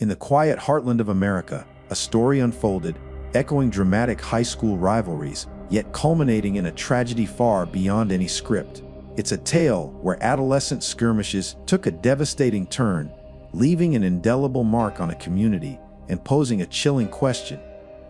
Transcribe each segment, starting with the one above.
In the quiet heartland of America, a story unfolded, echoing dramatic high school rivalries, yet culminating in a tragedy far beyond any script. It's a tale where adolescent skirmishes took a devastating turn, leaving an indelible mark on a community and posing a chilling question: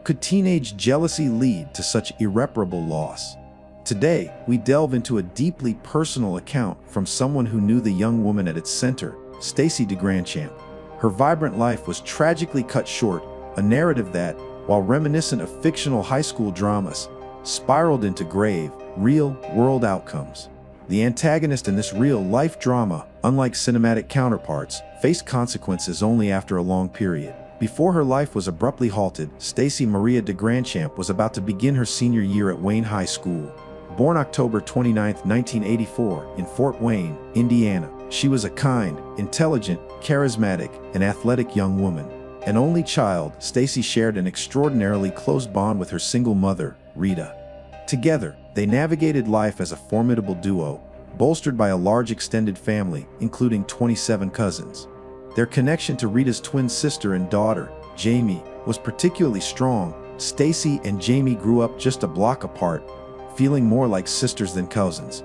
could teenage jealousy lead to such irreparable loss? Today, we delve into a deeply personal account from someone who knew the young woman at its center, Stacy DeGrandchamp. Her vibrant life was tragically cut short, a narrative that, while reminiscent of fictional high school dramas, spiraled into grave, real-world outcomes. The antagonist in this real-life drama, unlike cinematic counterparts, faced consequences only after a long period. Before her life was abruptly halted, Stacy Maria DeGrandchamp was about to begin her senior year at Wayne High School. Born October 29, 1984, in Fort Wayne, Indiana, she was a kind, intelligent, charismatic, and athletic young woman. An only child, Stacy shared an extraordinarily close bond with her single mother, Rita. Together, they navigated life as a formidable duo, bolstered by a large extended family, including 27 cousins. Their connection to Rita's twin sister and daughter, Jamie, was particularly strong. Stacy and Jamie grew up just a block apart, feeling more like sisters than cousins.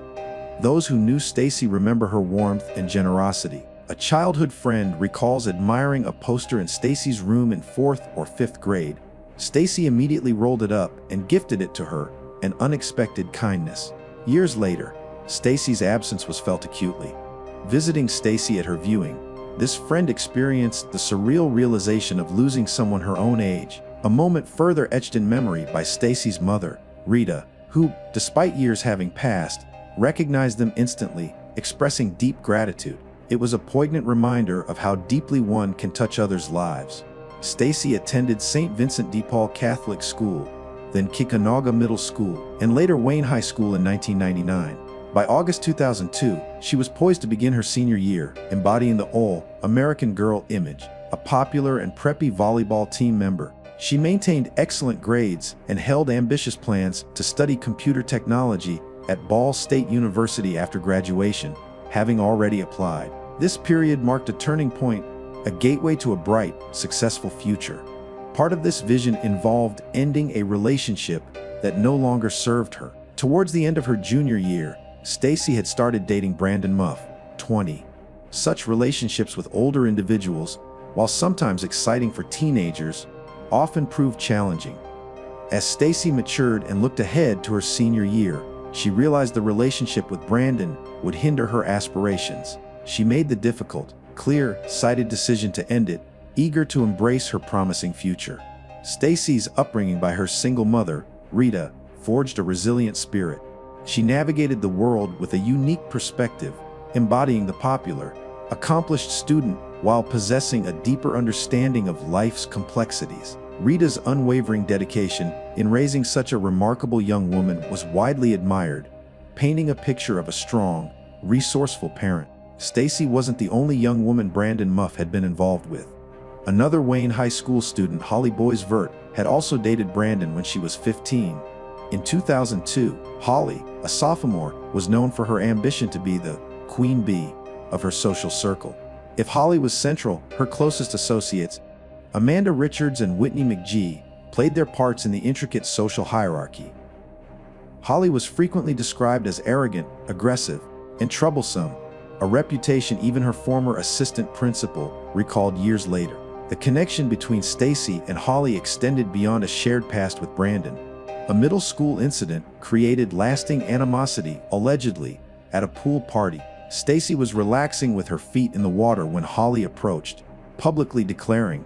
Those who knew Stacy remember her warmth and generosity. A childhood friend recalls admiring a poster in Stacy's room in 4th or 5th grade. Stacy immediately rolled it up and gifted it to her, an unexpected kindness. Years later, Stacy's absence was felt acutely. Visiting Stacy at her viewing, this friend experienced the surreal realization of losing someone her own age, a moment further etched in memory by Stacy's mother, Rita, who, despite years having passed, recognized them instantly, expressing deep gratitude. It was a poignant reminder of how deeply one can touch others' lives. Stacy attended St. Vincent de Paul Catholic School, then Kickanauga Middle School, and later Wayne High School in 1999. By August 2002, she was poised to begin her senior year, embodying the all-American girl image. A popular and preppy volleyball team member, she maintained excellent grades and held ambitious plans to study computer technology at Ball State University after graduation, having already applied. This period marked a turning point, a gateway to a bright, successful future. Part of this vision involved ending a relationship that no longer served her. Towards the end of her junior year, Stacy had started dating Brandon Muff, 20. Such relationships with older individuals, while sometimes exciting for teenagers, often proved challenging. As Stacy matured and looked ahead to her senior year, she realized the relationship with Brandon would hinder her aspirations. She made the difficult, clear-sighted decision to end it, eager to embrace her promising future. Stacy's upbringing by her single mother, Rita, forged a resilient spirit. She navigated the world with a unique perspective, embodying the popular, accomplished student while possessing a deeper understanding of life's complexities. Rita's unwavering dedication in raising such a remarkable young woman was widely admired, painting a picture of a strong, resourceful parent. Stacy wasn't the only young woman Brandon Muff had been involved with. Another Wayne High School student, Holly Boisvert, had also dated Brandon when she was 15. In 2002, Holly, a sophomore, was known for her ambition to be the queen bee of her social circle. If Holly was central, her closest associates, Amanda Richards and Whitney McGee, played their parts in the intricate social hierarchy. Holly was frequently described as arrogant, aggressive, and troublesome, a reputation even her former assistant principal recalled years later. The connection between Stacy and Holly extended beyond a shared past with Brandon. A middle school incident created lasting animosity, allegedly, at a pool party. Stacy was relaxing with her feet in the water when Holly approached, publicly declaring,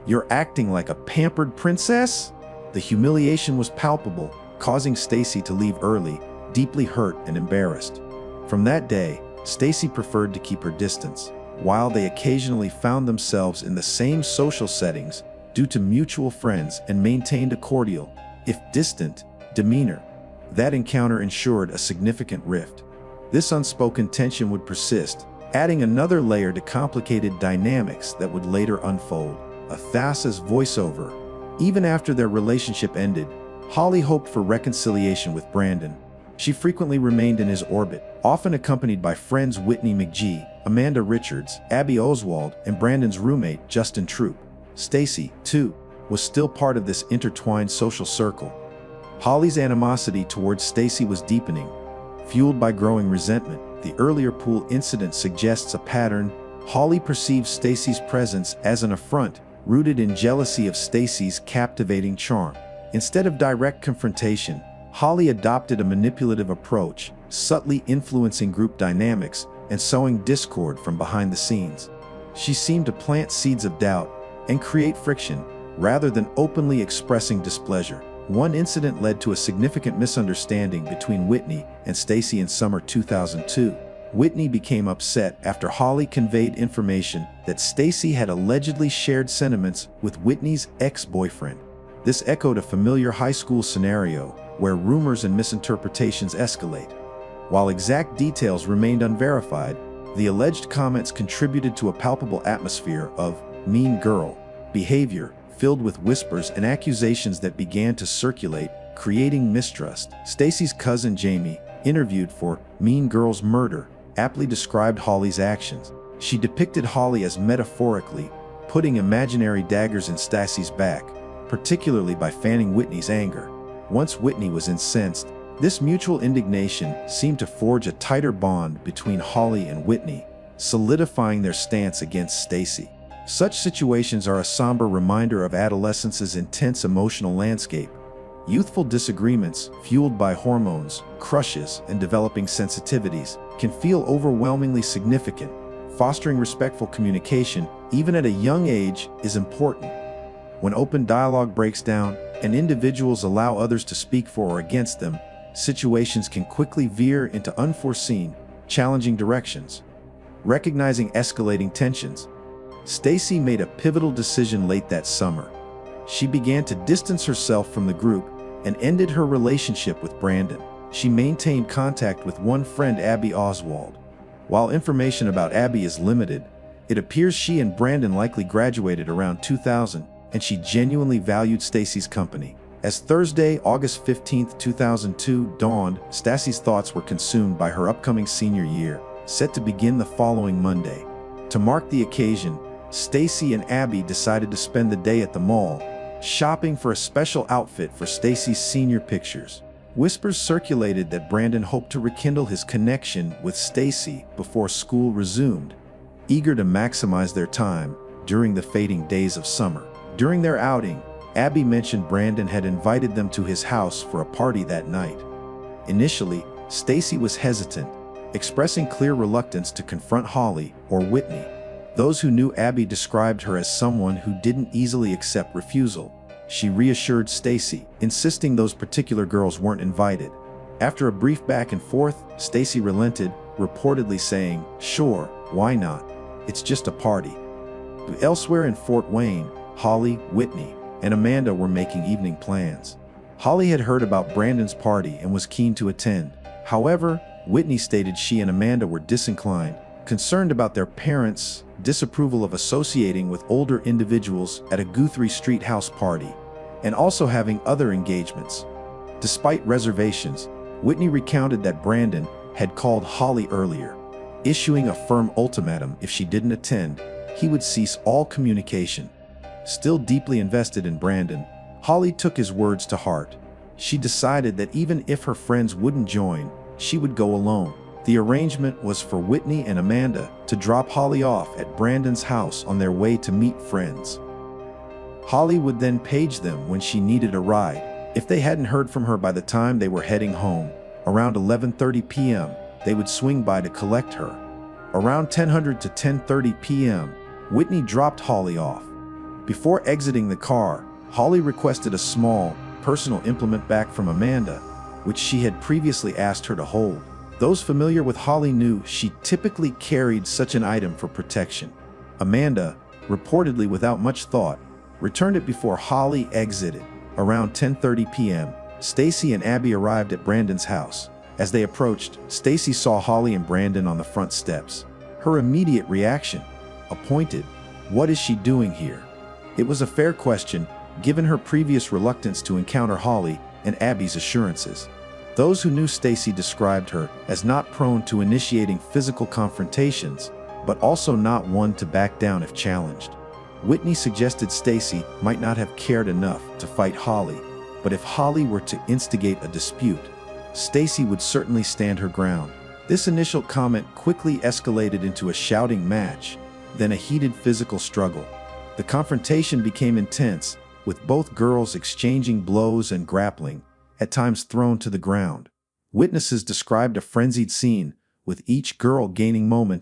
"You're acting like a pampered princess?" The humiliation was palpable, causing Stacy to leave early, deeply hurt and embarrassed. From that day, Stacy preferred to keep her distance. While they occasionally found themselves in the same social settings due to mutual friends and maintained a cordial, if distant, demeanor, that encounter ensured a significant rift. This unspoken tension would persist, adding another layer to complicated dynamics that would later unfold. Athasa's voiceover. Even after their relationship ended, Holly hoped for reconciliation with Brandon. She frequently remained in his orbit, often accompanied by friends Whitney McGee, Amanda Richards, Abby Oswald, and Brandon's roommate, Justin Troop. Stacy, too, was still part of this intertwined social circle. Holly's animosity towards Stacy was deepening, fueled by growing resentment. The earlier pool incident suggests a pattern. Holly perceives Stacy's presence as an affront, rooted in jealousy of Stacy's captivating charm. Instead of direct confrontation, Holly adopted a manipulative approach, subtly influencing group dynamics and sowing discord from behind the scenes. She seemed to plant seeds of doubt and create friction, rather than openly expressing displeasure. One incident led to a significant misunderstanding between Whitney and Stacy in summer 2002. Whitney became upset after Holly conveyed information that Stacy had allegedly shared sentiments with Whitney's ex-boyfriend. This echoed a familiar high school scenario where rumors and misinterpretations escalate. While exact details remained unverified, the alleged comments contributed to a palpable atmosphere of mean girl behavior, filled with whispers and accusations that began to circulate, creating mistrust. Stacy's cousin Jamie, interviewed for Mean Girl's Murder, aptly described Holly's actions. She depicted Holly as metaphorically putting imaginary daggers in Stacy's back, particularly by fanning Whitney's anger. Once Whitney was incensed, this mutual indignation seemed to forge a tighter bond between Holly and Whitney, solidifying their stance against Stacy. Such situations are a somber reminder of adolescence's intense emotional landscape. Youthful disagreements, fueled by hormones, crushes, and developing sensitivities, can feel overwhelmingly significant. Fostering respectful communication, even at a young age, is important. When open dialogue breaks down, and individuals allow others to speak for or against them, situations can quickly veer into unforeseen, challenging directions. Recognizing escalating tensions, Stacy made a pivotal decision late that summer. She began to distance herself from the group and ended her relationship with Brandon. She maintained contact with one friend, Abby Oswald. While information about Abby is limited, it appears she and Brandon likely graduated around 2000, and she genuinely valued Stacy's company. As Thursday, August 15, 2002 dawned, Stacy's thoughts were consumed by her upcoming senior year, set to begin the following Monday. To mark the occasion, Stacy and Abby decided to spend the day at the mall, shopping for a special outfit for Stacy's senior pictures. Whispers circulated that Brandon hoped to rekindle his connection with Stacy before school resumed, eager to maximize their time during the fading days of summer. During their outing, Abby mentioned Brandon had invited them to his house for a party that night. Initially, Stacy was hesitant, expressing clear reluctance to confront Holly or Whitney. Those who knew Abby described her as someone who didn't easily accept refusal. She reassured Stacy, insisting those particular girls weren't invited. After a brief back and forth, Stacy relented, reportedly saying, "Sure, why not? It's just a party." Elsewhere in Fort Wayne, Holly, Whitney, and Amanda were making evening plans. Holly had heard about Brandon's party and was keen to attend. However, Whitney stated she and Amanda were disinclined, concerned about their parents' disapproval of associating with older individuals at a Guthrie Street house party, and also having other engagements. Despite reservations, Whitney recounted that Brandon had called Holly earlier, issuing a firm ultimatum: if she didn't attend, he would cease all communication. Still deeply invested in Brandon, Holly took his words to heart. She decided that even if her friends wouldn't join, she would go alone. The arrangement was for Whitney and Amanda to drop Holly off at Brandon's house on their way to meet friends. Holly would then page them when she needed a ride. If they hadn't heard from her by the time they were heading home, around 11:30 p.m., they would swing by to collect her. Around 10:00 to 10:30 p.m., Whitney dropped Holly off. Before exiting the car, Holly requested a small, personal implement back from Amanda, which she had previously asked her to hold. Those familiar with Holly knew she typically carried such an item for protection. Amanda, reportedly without much thought, returned it before Holly exited. Around 10:30 p.m., Stacy and Abby arrived at Brandon's house. As they approached, Stacy saw Holly and Brandon on the front steps. Her immediate reaction: appointed? What is she doing here? It was a fair question, given her previous reluctance to encounter Holly and Abby's assurances. Those who knew Stacy described her as not prone to initiating physical confrontations, but also not one to back down if challenged. Whitney suggested Stacy might not have cared enough to fight Holly, but if Holly were to instigate a dispute, Stacy would certainly stand her ground. This initial comment quickly escalated into a shouting match, then a heated physical struggle. The confrontation became intense, with both girls exchanging blows and grappling, at times thrown to the ground. Witnesses described a frenzied scene, with each girl gaining momentum